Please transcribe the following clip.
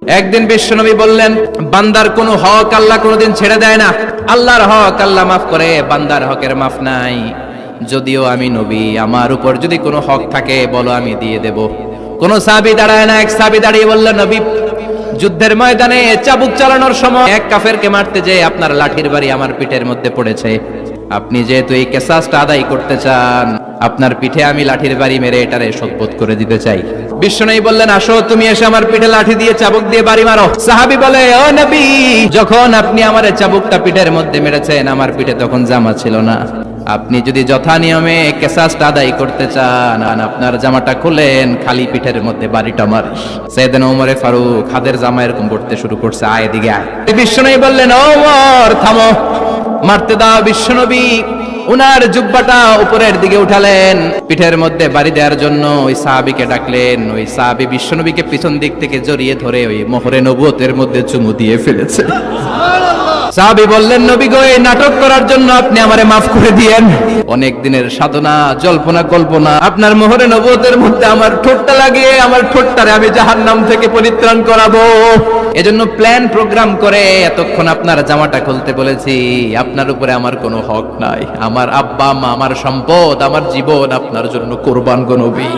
একদিন বিশ্বনবী বললেন, বান্দার কোনো হক আল্লাহ কোনোদিন ছেড়ে দেয় না। আল্লাহর হক আল্লাহ মাফ করে, বান্দার হকের মাফ নাই। যদিও আমি নবী, আমার উপর যদি কোনো হক থাকে বলো, আমি দিয়ে দেব। কোন সাহাবী দাঁড়ায় না। এক সাহাবী দাঁড়িয়ে বললেন, নবী, যুদ্ধের ময়দানে চাবুক চালানোর সময় এক কাফেরকে মারতে যেয়ে আপনার লাঠির বাড়ি আমার পিঠের মধ্যে পড়েছে। আপনি যেহেতু এই কিসাসটা আদায় করতে চান, আপনার পিঠে আমি লাঠির বাড়ি মেরে এটারে শোধবোধ করে দিতে চাই। বিশ্বনবী বললেন, আসো, তুমি এসে আমার পিঠে লাঠি দিয়ে চাবুক দিয়ে বাড়ি মারো। সাহাবী বলে, ও নবী, যখন আপনি আমার চাবুকটা পিঠের মধ্যে মেরেছেন, আমার পিঠে তখন জামা ছিল না। আপনি যদি যথা নিয়মে কিসাসটা আদায় করতে চান, আপনার জামাটা খুলেন, খালি পিঠের মধ্যে বাড়িটা মার। সাইয়েদনা ওমরে ফারুক হাতের জামা এরকম করতে শুরু করছে, আয় এদিকে আয়। বিশ্বনবী বললেন, ওমর থামো, মারতে দাও। বিশ্বনবী উনার জুব্বাটা উপরের দিকে উঠালেন, পিঠের মধ্যে বাড়ি দেওয়ার জন্য ওই সাহাবীকে ডাকলেন। ওই সাহাবী বিশ্বনবীকে পিছন দিক থেকে জড়িয়ে ধরে ওই মোহরে নবুয়তের মধ্যে চুমু দিয়ে ফেলেছে। সাহাবী বললেন, নবী গো, এই নাটক করার জন্য আপনি আমারে মাফ করে দিয়েন। অনেক দিনের সাধনা, জল্পনা কল্পনা, আপনার মোহরে নবুয়তের মধ্যে আমার ঠোঁটটা লাগিয়ে আমার ঠোঁটটারে আমি জাহান্নাম থেকে পরিত্রাণ করাবো। এজন্য প্ল্যান প্রোগ্রাম করে এতক্ষণ আপনার জামাটা খুলতে বলেছি। আপনার উপরে আমার কোনো হক নাই। আমার আব্বা মা, আমার সম্পদ, আমার জীবন আপনার জন্য কোরবান গো নবী।